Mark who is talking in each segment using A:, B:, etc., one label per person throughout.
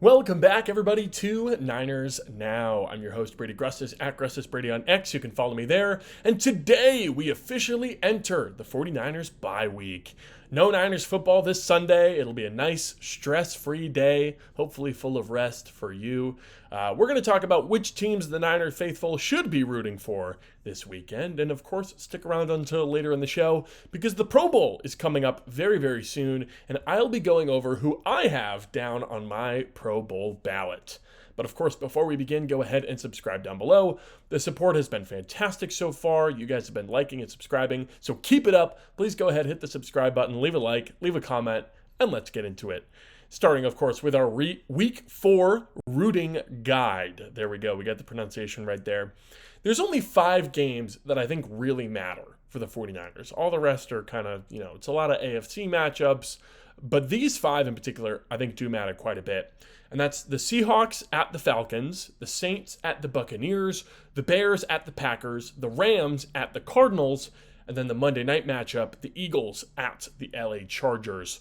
A: Welcome back, everybody, to Niners Now. I'm your host, Brady Grustas, at GrustasBrady on X. You can follow me there. And today, we officially enter the 49ers bye week. No Niners football this Sunday. It'll be a nice, stress-free day, hopefully full of rest for you. We're going to talk about which teams the Niner faithful should be rooting for this weekend. And, of course, stick around until later in the show because the Pro Bowl is coming up very, very soon. And I'll be going over who I have down on my Pro Bowl ballot. But of course, before we begin, go ahead and subscribe down below. The support has been fantastic so far. You guys have been liking and subscribing, so keep it up. Please go ahead, hit the subscribe button, leave a like, leave a comment, and let's get into it. Starting, of course, with our Week 4 rooting guide. There we go. We got the pronunciation right there. There's only 5 games that I think really matter for the 49ers. All the rest are kind of, it's a lot of AFC matchups. But these 5 in particular, I think, do matter quite a bit. And that's the Seahawks at the Falcons, the Saints at the Buccaneers, the Bears at the Packers, the Rams at the Cardinals, and then the Monday night matchup, the Eagles at the LA Chargers.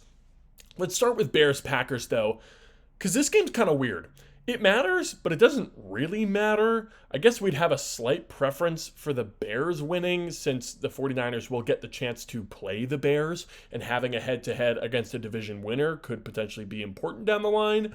A: Let's start with Bears-Packers, though, because this game's kind of weird. It matters, but it doesn't really matter. I guess we'd have a slight preference for the Bears winning since the 49ers will get the chance to play the Bears, and having a head-to-head against a division winner could potentially be important down the line.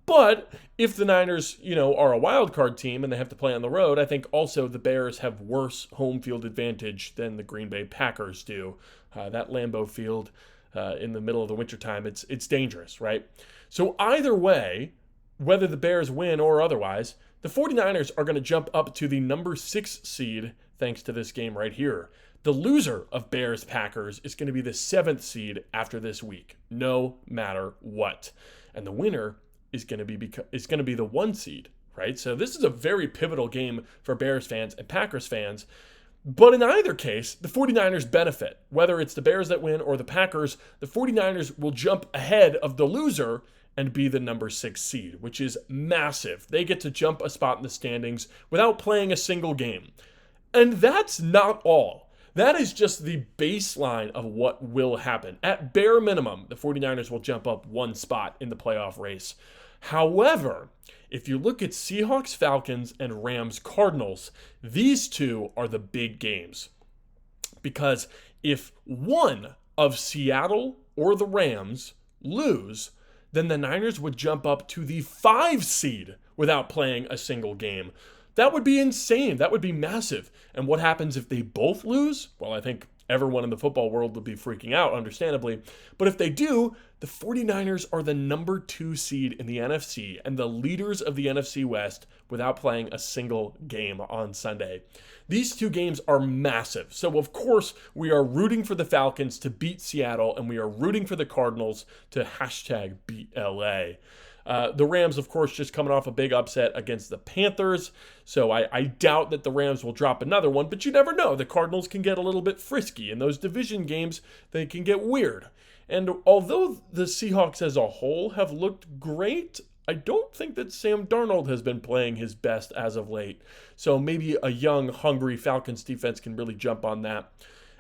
A: But if the Niners, are a wild card team and they have to play on the road, I think also the Bears have worse home field advantage than the Green Bay Packers do. That Lambeau Field in the middle of the wintertime, it's dangerous, right? So either way, whether the Bears win or otherwise, the 49ers are going to jump up to the number 6 seed thanks to this game right here. The loser of Bears-Packers is going to be the 7th seed after this week, no matter what. And the winner is going to be the 1 seed, right? So this is a very pivotal game for Bears fans and Packers fans. But in either case, the 49ers benefit. Whether it's the Bears that win or the Packers, the 49ers will jump ahead of the loser and be the number 6 seed, which is massive. They get to jump a spot in the standings without playing a single game. And that's not all. That is just the baseline of what will happen. At bare minimum, the 49ers will jump up 1 spot in the playoff race. However, if you look at Seahawks, Falcons, and Rams, Cardinals, these 2 are the big games. Because if one of Seattle or the Rams lose, then the Niners would jump up to the 5 seed without playing a single game. That would be insane. That would be massive. And what happens if they both lose? Well, I think everyone in the football world would be freaking out, understandably. But if they do, the 49ers are the number 2 seed in the NFC and the leaders of the NFC West without playing a single game on Sunday. These 2 games are massive. So, of course, we are rooting for the Falcons to beat Seattle, and we are rooting for the Cardinals to #beat LA. The Rams, of course, just coming off a big upset against the Panthers. So I doubt that the Rams will drop another one, but you never know. The Cardinals can get a little bit frisky. In those division games, they can get weird. And although the Seahawks as a whole have looked great, I don't think that Sam Darnold has been playing his best as of late. So maybe a young, hungry Falcons defense can really jump on that.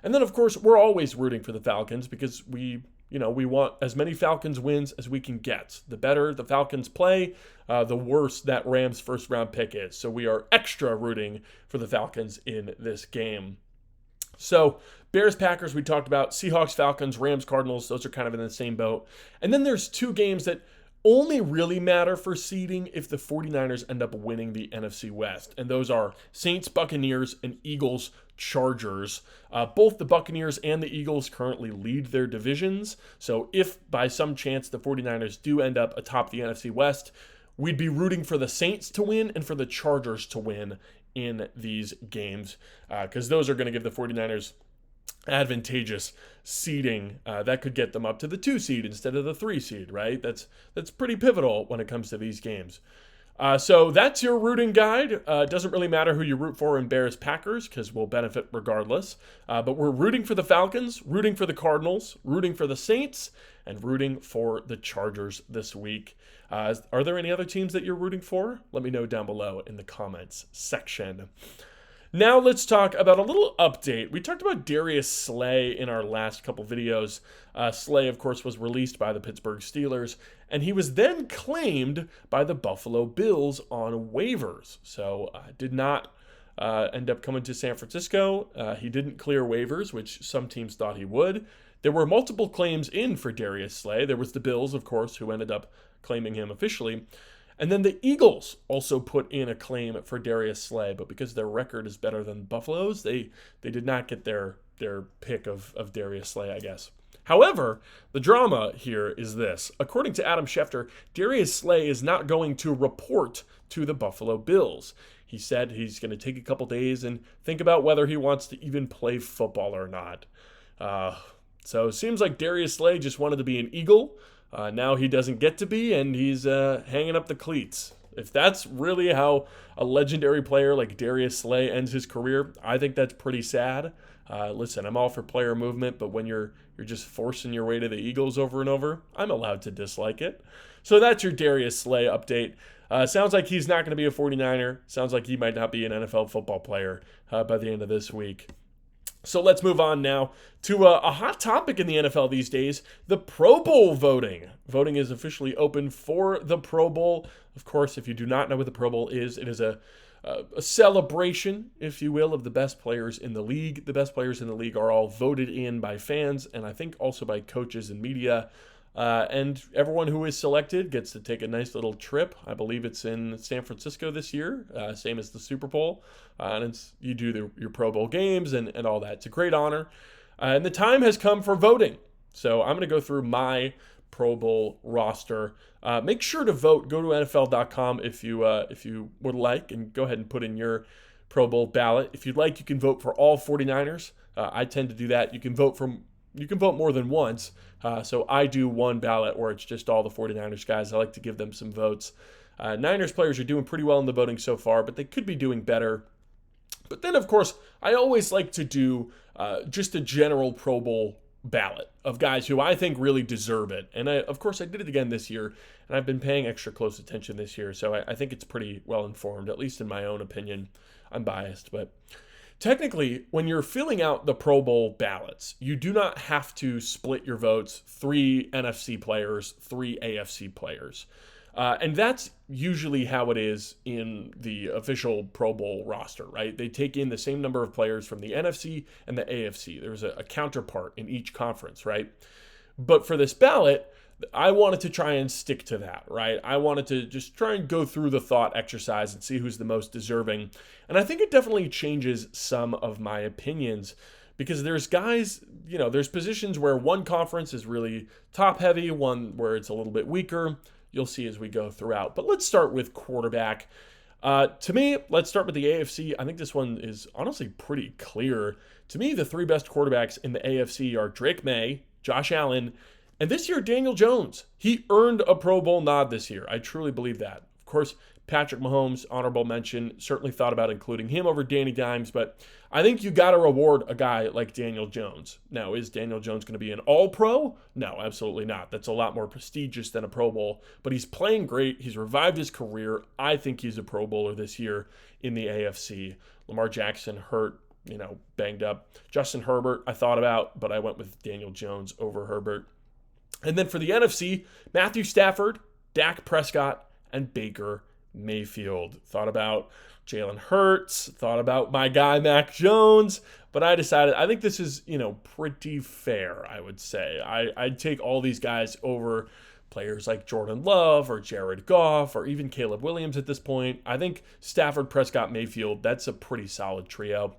A: And then, of course, we're always rooting for the Falcons because we want as many Falcons wins as we can get. The better the Falcons play, the worse that Rams first round pick is. So we are extra rooting for the Falcons in this game. So Bears, Packers, we talked about. Seahawks, Falcons, Rams, Cardinals, those are kind of in the same boat. And then there's 2 games that only really matter for seeding if the 49ers end up winning the NFC West. And those are Saints, Buccaneers, and Eagles, Chargers. Both the Buccaneers and the Eagles currently lead their divisions. So if by some chance the 49ers do end up atop the NFC West, we'd be rooting for the Saints to win and for the Chargers to win in these games because those are going to give the 49ers advantageous seeding that could get them up to the 2 seed instead of the 3 seed, right? That's pretty pivotal when it comes to these games. So that's your rooting guide. It doesn't really matter who you root for in Bears-Packers because we'll benefit regardless. But we're rooting for the Falcons, rooting for the Cardinals, rooting for the Saints, and rooting for the Chargers this week. Are there any other teams that you're rooting for? Let me know down below in the comments section. Now let's talk about a little update. We talked about Darius Slay in our last couple videos. Slay, of course, was released by the Pittsburgh Steelers, and he was then claimed by the Buffalo Bills on waivers. So did not end up coming to San Francisco. He didn't clear waivers, which some teams thought he would. There were multiple claims in for Darius Slay. There was the Bills, of course, who ended up claiming him officially. And then the Eagles also put in a claim for Darius Slay, but because their record is better than Buffalo's, they did not get their pick of Darius Slay, I guess. However, the drama here is this. According to Adam Schefter, Darius Slay is not going to report to the Buffalo Bills. He said he's going to take a couple days and think about whether he wants to even play football or not. So it seems like Darius Slay just wanted to be an Eagle. Now he doesn't get to be, and he's hanging up the cleats. If that's really how a legendary player like Darius Slay ends his career, I think that's pretty sad. Listen, I'm all for player movement, but when you're just forcing your way to the Eagles over and over, I'm allowed to dislike it. So that's your Darius Slay update. Sounds like he's not going to be a 49er. Sounds like he might not be an NFL football player by the end of this week. So let's move on now to a hot topic in the NFL these days, the Pro Bowl voting. Voting is officially open for the Pro Bowl. Of course, if you do not know what the Pro Bowl is, it is a celebration, if you will, of the best players in the league. The best players in the league are all voted in by fans and I think also by coaches and media. And everyone who is selected gets to take a nice little trip. I believe it's in San Francisco this year, same as the Super Bowl. And you do your Pro Bowl games and all that. It's a great honor. And the time has come for voting. So I'm going to go through my Pro Bowl roster. Make sure to vote. Go to NFL.com if you would like, and go ahead and put in your Pro Bowl ballot. If you'd like, you can vote for all 49ers. I tend to do that. You can vote more than once. So I do one ballot where it's just all the 49ers guys. I like to give them some votes. Niners players are doing pretty well in the voting so far, but they could be doing better. But then, of course, I always like to do just a general Pro Bowl ballot of guys who I think really deserve it. And of course, I did it again this year, and I've been paying extra close attention this year. So I think it's pretty well informed, at least in my own opinion. I'm biased, but technically, when you're filling out the Pro Bowl ballots, you do not have to split your votes, 3 NFC players, 3 AFC players. And that's usually how it is in the official Pro Bowl roster, right? They take in the same number of players from the NFC and the AFC. There's a counterpart in each conference, right? But for this ballot, I wanted to try and stick to that, right? I wanted to just try and go through the thought exercise and see who's the most deserving. And I think it definitely changes some of my opinions because there's guys, there's positions where one conference is really top heavy, one where it's a little bit weaker. You'll see as we go throughout. But let's start with quarterback. To me, let's start with the AFC. I think this one is honestly pretty clear. To me, the 3 best quarterbacks in the AFC are Drake May, Josh Allen, and this year, Daniel Jones. He earned a Pro Bowl nod this year. I truly believe that. Of course, Patrick Mahomes, honorable mention. Certainly thought about including him over Danny Dimes, but I think you got to reward a guy like Daniel Jones. Now, is Daniel Jones going to be an all-pro? No, absolutely not. That's a lot more prestigious than a Pro Bowl, but he's playing great. He's revived his career. I think he's a Pro Bowler this year in the AFC. Lamar Jackson hurt, banged up. Justin Herbert, I thought about, but I went with Daniel Jones over Herbert. And then for the NFC, Matthew Stafford, Dak Prescott, and Baker Mayfield. Thought about Jalen Hurts, thought about my guy Mac Jones, but I decided I think this is, pretty fair, I would say. I'd take all these guys over players like Jordan Love or Jared Goff or even Caleb Williams at this point. I think Stafford, Prescott, Mayfield, that's a pretty solid trio.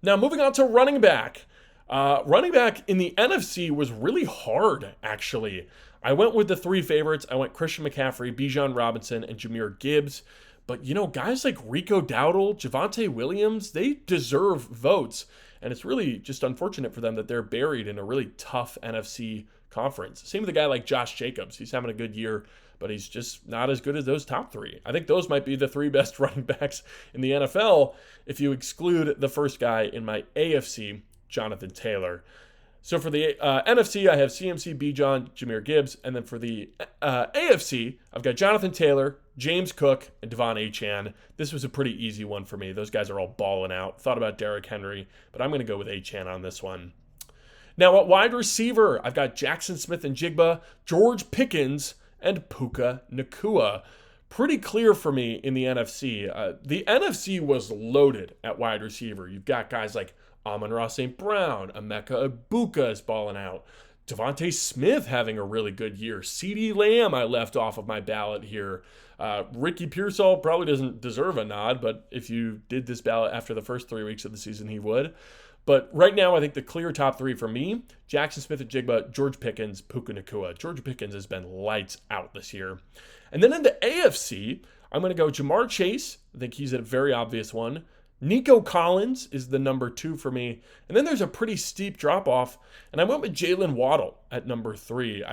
A: Now moving on to running back. Running back in the NFC was really hard, actually. I went with the 3 favorites. I went Christian McCaffrey, Bijan Robinson, and Jahmyr Gibbs. But, guys like Rico Dowdle, Javonte Williams, they deserve votes. And it's really just unfortunate for them that they're buried in a really tough NFC conference. Same with a guy like Josh Jacobs. He's having a good year, but he's just not as good as those top 3. I think those might be the 3 best running backs in the NFL if you exclude the first guy in my AFC, Jonathan Taylor. So for the NFC, I have CMC, Bijan, Jahmyr Gibbs. And then for the AFC, I've got Jonathan Taylor, James Cook and Devon Achane. This was a pretty easy one for me. Those guys are all balling out. Thought about Derrick Henry, but I'm going to go with Achane on this one. Now at wide receiver, I've got Jackson Smith-Njigba, George Pickens, and Puka Nacua. Pretty clear for me in the NFC. The NFC was loaded at wide receiver. You've got guys like Amon-Ra St. Brown, Emeka Egbuka is balling out. Devontae Smith having a really good year. CeeDee Lamb I left off of my ballot here. Ricky Pearsall probably doesn't deserve a nod, but if you did this ballot after the first 3 weeks of the season, he would. But right now, I think the clear top three for me, Jackson Smith-Njigba, George Pickens, Puka Nacua. George Pickens has been lights out this year. And then in the AFC, I'm going to go Jamar Chase. I think he's a very obvious one. Nico Collins is the number 2 for me. And then there's a pretty steep drop-off, and I went with Jalen Waddle at number 3.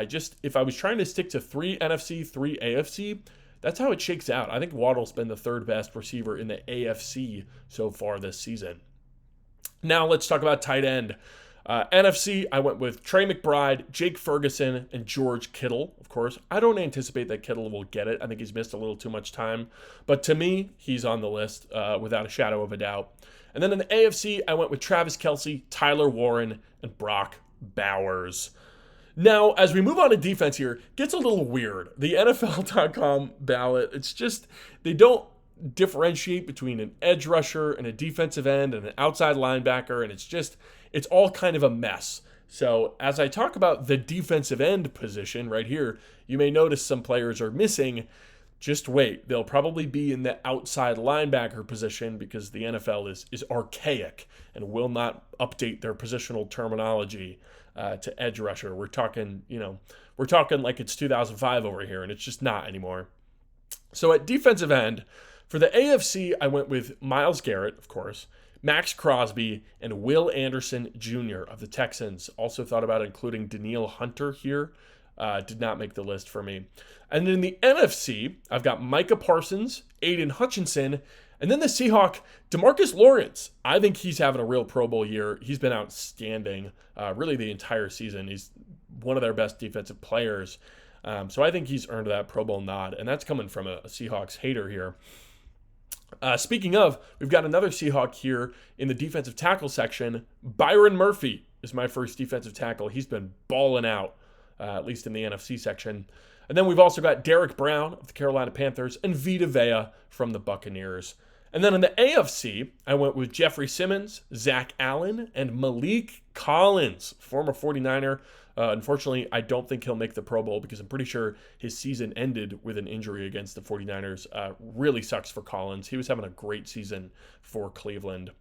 A: If I was trying to stick to 3 NFC, 3 AFC, that's how it shakes out. I think Waddle's been the third best receiver in the AFC so far this season. Now let's talk about tight end. NFC, I went with Trey McBride, Jake Ferguson, and George Kittle, of course. I don't anticipate that Kittle will get it. I think he's missed a little too much time. But to me, he's on the list without a shadow of a doubt. And then in the AFC, I went with Travis Kelce, Tyler Warren, and Brock Bowers. Now, as we move on to defense here, it gets a little weird. The NFL.com ballot, it's just, they don't differentiate between an edge rusher and a defensive end and an outside linebacker, and it's all kind of a mess. So as I talk about the defensive end position right here, you may notice some players are missing. Just wait, they'll probably be in the outside linebacker position because the NFL is archaic and will not update their positional terminology to edge rusher. We're talking like it's 2005 over here, and it's just not anymore. So at defensive end, for the AFC, I went with Myles Garrett, of course, Max Crosby, and Will Anderson Jr. of the Texans. Also thought about including Danielle Hunter here. Did not make the list for me. And in the NFC, I've got Micah Parsons, Aiden Hutchinson, and then the Seahawk, DeMarcus Lawrence. I think he's having a real Pro Bowl year. He's been outstanding really the entire season. He's one of their best defensive players. So I think he's earned that Pro Bowl nod, and that's coming from a Seahawks hater here. Speaking of, we've got another Seahawk here in the defensive tackle section. Byron Murphy is my first defensive tackle. He's been balling out, at least in the NFC section. And then we've also got Derek Brown of the Carolina Panthers and Vita Vea from the Buccaneers. And then in the AFC, I went with Jeffrey Simmons, Zach Allen, and Malik Collins, former 49er. Unfortunately, I don't think he'll make the Pro Bowl because I'm pretty sure his season ended with an injury against the 49ers. Really sucks for Collins. He was having a great season for Cleveland.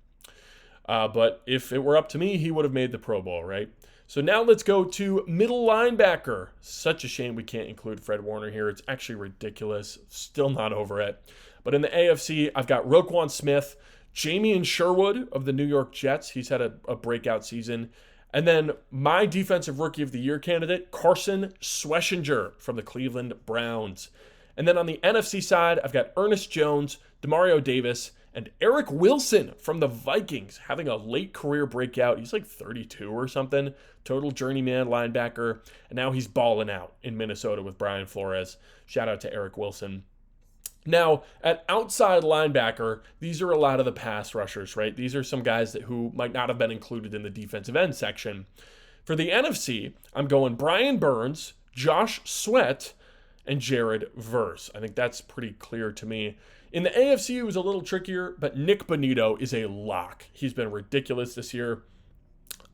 A: But if it were up to me, he would have made the Pro Bowl, right? So now let's go to middle linebacker. Such a shame we can't include Fred Warner here. It's actually ridiculous. Still not over it. But in the AFC, I've got Roquan Smith, Jamien Sherwood of the New York Jets. He's had a breakout season. And then my Defensive Rookie of the Year candidate, Carson Schwessinger from the Cleveland Browns. And then on the NFC side, I've got Ernest Jones, Demario Davis, and Eric Wilson from the Vikings having a late career breakout. He's like 32 or something, total journeyman linebacker. And now he's balling out in Minnesota with Brian Flores. Shout out to Eric Wilson. Now, at outside linebacker, these are a lot of the pass rushers, right? These are some guys who might not have been included in the defensive end section. For the NFC, I'm going Brian Burns, Josh Sweat, and Jared Verse. I think that's pretty clear to me. In the AFC, it was a little trickier, but Nick Bonito is a lock. He's been ridiculous this year.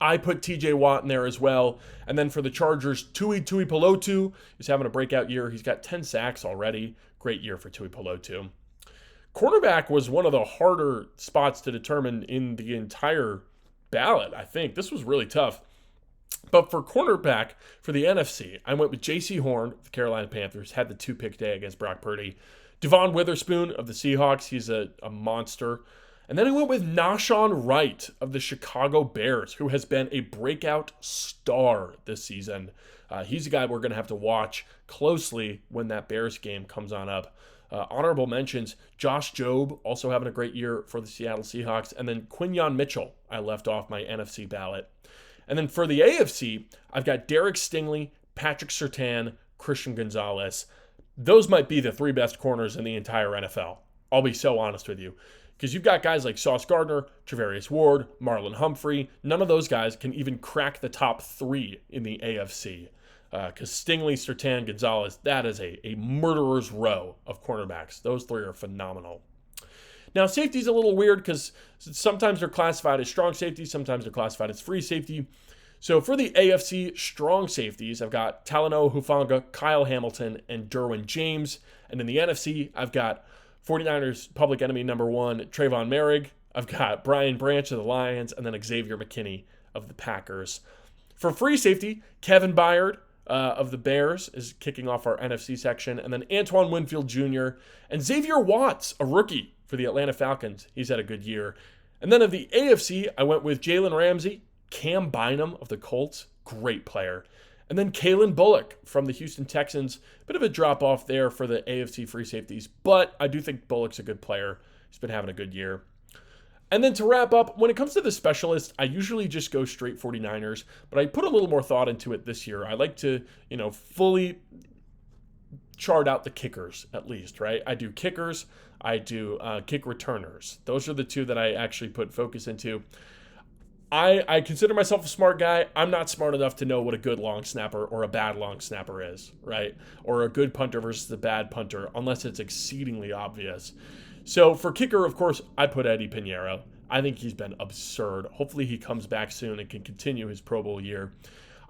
A: I put TJ Watt in there as well. And then for the Chargers, Tui Pelotu is having a breakout year. He's got 10 sacks already. Great year for Tui Pelotu. Cornerback was one of the harder spots to determine in the entire ballot, I think. This was really tough. But for cornerback, for the NFC, I went with J.C. Horn of the Carolina Panthers, had the 2-pick day against Brock Purdy. Devon Witherspoon of the Seahawks, he's a monster. And then I went with Nahshon Wright of the Chicago Bears, who has been a breakout star this season. He's a guy we're going to have to watch closely when that Bears game comes on up. Honorable mentions, Josh Jobe, also having a great year for the Seattle Seahawks. And then Quinyon Mitchell, I left off my NFC ballot. And then for the AFC, I've got Derek Stingley, Patrick Surtain, Christian Gonzalez. those might be the three best corners in the entire NFL. I'll be so honest with you. Because you've got guys like Sauce Gardner, Travarius Ward, Marlon Humphrey. None of those guys can even crack the top three in the AFC. Because Stingley, Surtain, Gonzalez, that is a murderer's row of cornerbacks. Those three are phenomenal. Now, safety's a little weird because sometimes they're classified as strong safety, sometimes they're classified as free safety. So for the AFC strong safeties, I've got Talanoa Hufanga, Kyle Hamilton, and Derwin James. And in the NFC, I've got 49ers public enemy number one, Trayvon Merrick. I've got Brian Branch of the Lions, and then Xavier McKinney of the Packers. For free safety, Kevin Byard of the Bears is kicking off our NFC section, and then Antoine Winfield Jr. and Xavier Watts, a rookie for the Atlanta Falcons. He's had a good year. And then of the AFC, I went with Jalen Ramsey, Cam Bynum of the Colts, great player. And then Kalen Bullock from the Houston Texans. Bit of a drop-off there for the AFC free safeties, but I do think Bullock's a good player. He's been having a good year. And then to wrap up, when it comes to the specialists, I usually just go straight 49ers, but I put a little more thought into it this year. I like to, fully chart out the kickers at least, right? I do kickers, I do kick returners. Those are the two that I actually put focus into. I consider myself a smart guy. I'm not smart enough to know what a good long snapper or a bad long snapper is, right? Or a good punter versus a bad punter, unless it's exceedingly obvious. So for kicker, of course, I put Eddie Pinheiro. I think he's been absurd. Hopefully he comes back soon and can continue his Pro Bowl year.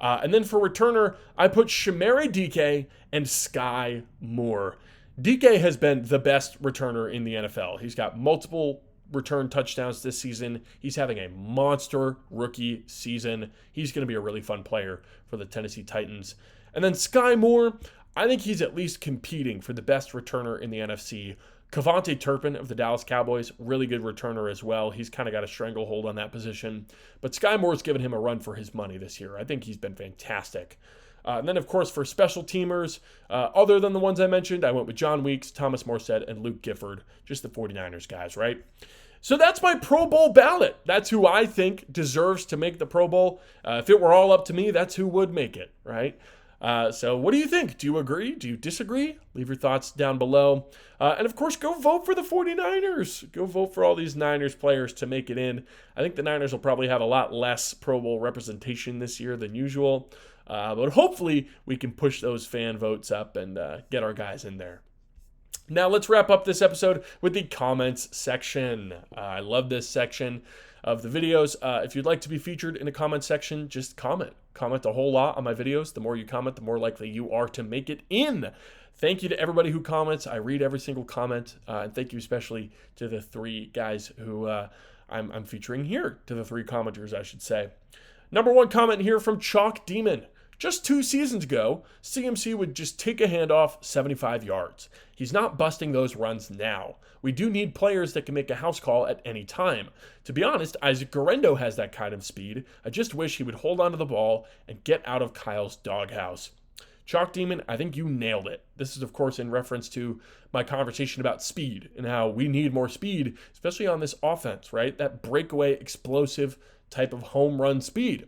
A: And then for returner, I put Chimere Dike and Sky Moore. Dike has been the best returner in the NFL. He's got multiple return touchdowns this season. He's having a monster rookie season. He's going to be a really fun player for the Tennessee Titans. And then Sky Moore, I think he's at least competing for the best returner in the NFC. Kevontae Turpin of the Dallas Cowboys, really good returner as well. He's kind of got a stranglehold on that position. But Sky Moore's given him a run for his money this year. I think he's been fantastic. And then, of course, for special teamers, other than the ones I mentioned, I went with John Weeks, Thomas Morstead, and Luke Gifford, just the 49ers guys, right? So that's my Pro Bowl ballot. That's who I think deserves to make the Pro Bowl. If it were all up to me, that's who would make it, right? So what do you think? Do you agree? Do you disagree? Leave your thoughts down below. And of course, go vote for the 49ers. Go vote for all these Niners players to make it in. I think the Niners will probably have a lot less Pro Bowl representation this year than usual. But hopefully we can push those fan votes up and get our guys in there. Now let's wrap up this episode with the comments section. I love this section of the videos. If you'd like to be featured in the comment section, just comment. Comment a whole lot on my videos. The more you comment, the more likely you are to make it in. Thank you to everybody who comments. I read every single comment. And thank you especially to the three guys who I'm featuring here, to the three commenters, I should say. Number one comment here from Chalk Demon. Just 2 seasons ago, CMC would just take a handoff 75 yards. He's not busting those runs now. We do need players that can make a house call at any time. To be honest, Isaac Guerendo has that kind of speed. I just wish he would hold onto the ball and get out of Kyle's doghouse. Chalk Demon, I think you nailed it. This is, of course, in reference to my conversation about speed and how we need more speed, especially on this offense, right? That breakaway, explosive type of home run speed.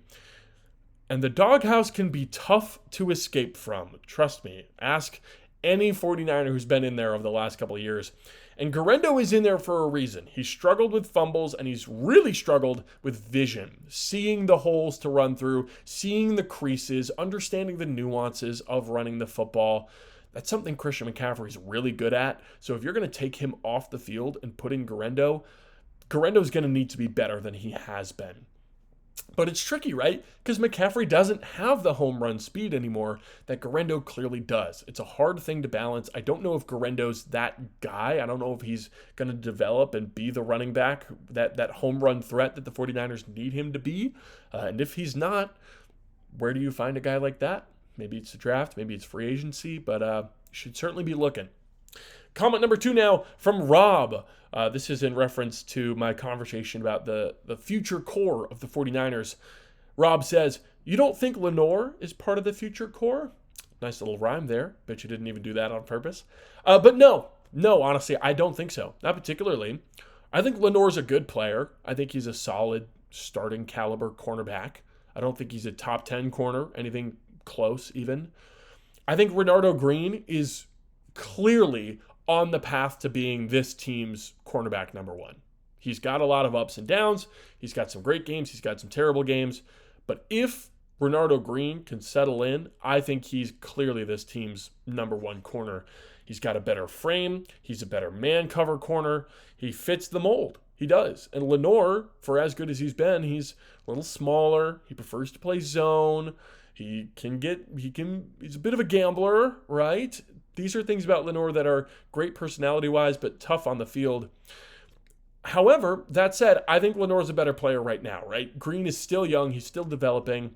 A: And the doghouse can be tough to escape from. Trust me. Ask any 49er who's been in there over the last couple of years. And Guerendo is in there for a reason. He struggled with fumbles, and he's really struggled with vision. Seeing the holes to run through, seeing the creases, understanding the nuances of running the football. That's something Christian McCaffrey's really good at. So if you're going to take him off the field and put in Guerendo's going to need to be better than he has been. But it's tricky, right? Because McCaffrey doesn't have the home run speed anymore that Guerendo clearly does. It's a hard thing to balance. I don't know if Guerendo's that guy. I don't know if he's going to develop and be the running back, that home run threat that the 49ers need him to be. And if he's not, where do you find a guy like that? Maybe it's the draft, maybe it's free agency, but you should certainly be looking. Comment number 2 now from Rob. This is in reference to my conversation about the future core of the 49ers. Rob says, you don't think Lenore is part of the future core? Nice little rhyme there. Bet you didn't even do that on purpose. But no, honestly, I don't think so. Not particularly. I think Lenore's a good player. I think he's a solid starting caliber cornerback. I don't think he's a top 10 corner, anything close even. I think Renardo Green is clearly on the path to being this team's cornerback number one. He's got a lot of ups and downs. He's got some great games. He's got some terrible games. But if Bernardo Green can settle in, I think he's clearly this team's number one corner. He's got a better frame. He's a better man cover corner. He fits the mold. He does. And Lenoir, for as good as he's been, he's a little smaller. He prefers to play zone. He's a bit of a gambler, right? These are things about Lenoir that are great personality-wise, but tough on the field. However, that said, I think Lenoir's a better player right now, right? Green is still young. He's still developing.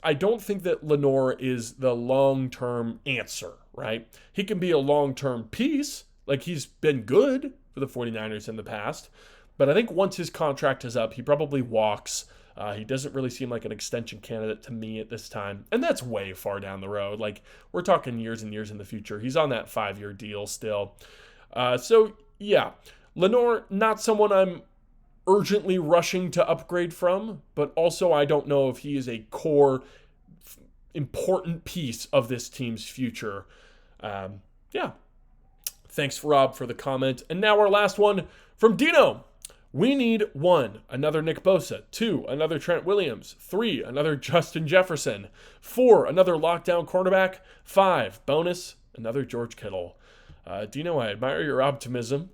A: I don't think that Lenoir is the long-term answer, right? He can be a long-term piece. Like, he's been good for the 49ers in the past. But I think once his contract is up, he probably walks. He doesn't really seem like an extension candidate to me at this time. And that's way far down the road. Like, we're talking years and years in the future. He's on that 5-year deal still. So, yeah. Lenoir, not someone I'm urgently rushing to upgrade from, but also I don't know if he is a core, important piece of this team's future. Yeah. Thanks, Rob, for the comment. And now our last one from Dino. We need 1, another Nick Bosa. 2, another Trent Williams. 3, another Justin Jefferson. 4, another lockdown cornerback. 5, bonus, another George Kittle. Dino, I admire your optimism.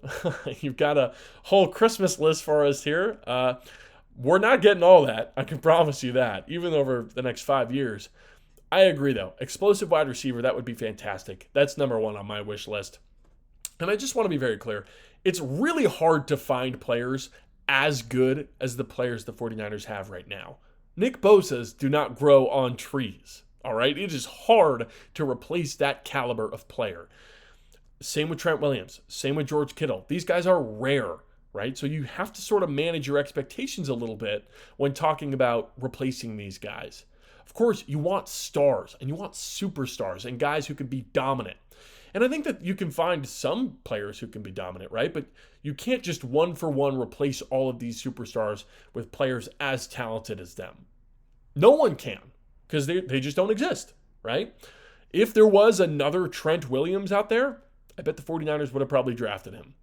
A: You've got a whole Christmas list for us here. We're not getting all that. I can promise you that, even over the next 5 years. I agree, though. Explosive wide receiver, that would be fantastic. That's number 1 on my wish list. And I just want to be very clear. It's really hard to find players as good as the players the 49ers have right now. Nick Bosa's do not grow on trees, all right? It is hard to replace that caliber of player. Same with Trent Williams. Same with George Kittle. These guys are rare, right? So you have to sort of manage your expectations a little bit when talking about replacing these guys. Of course, you want stars and you want superstars and guys who can be dominant. And I think that you can find some players who can be dominant, right? But you can't just one-for-one replace all of these superstars with players as talented as them. No one can, because they just don't exist, right? If there was another Trent Williams out there, I bet the 49ers would have probably drafted him.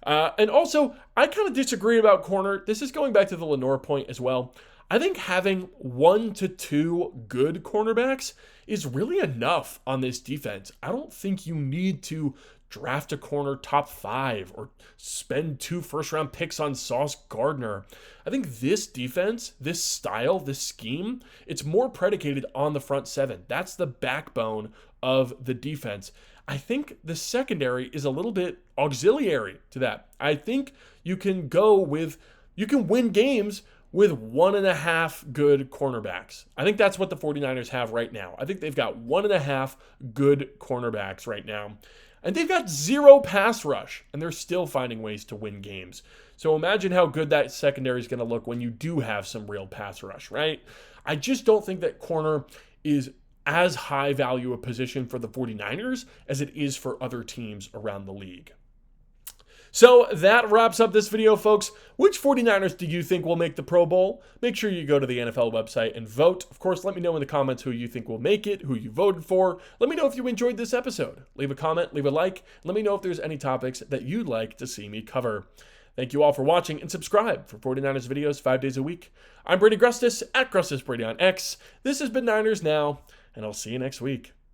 A: And also, I kind of disagree about corner. This is going back to the Lenoir point as well. I think having 1 to 2 good cornerbacks is really enough on this defense. I don't think you need to draft a corner top 5 or spend 2 first-round picks on Sauce Gardner. I think this defense, this style, this scheme, it's more predicated on the front 7. That's the backbone of the defense. I think the secondary is a little bit auxiliary to that. I think you can win games with 1.5 good cornerbacks. I think that's what the 49ers have right now. I think they've got 1.5 good cornerbacks right now. And they've got 0 pass rush, and they're still finding ways to win games. So imagine how good that secondary is going to look when you do have some real pass rush, right? I just don't think that corner is as high value a position for the 49ers as it is for other teams around the league. So that wraps up this video, folks. Which 49ers do you think will make the Pro Bowl? Make sure you go to the NFL website and vote. Of course, let me know in the comments who you think will make it, who you voted for. Let me know if you enjoyed this episode. Leave a comment, leave a like. Let me know if there's any topics that you'd like to see me cover. Thank you all for watching, and subscribe for 49ers videos 5 days a week. I'm Brady Grustas, at GrustasBrady on X. This has been Niners Now, and I'll see you next week.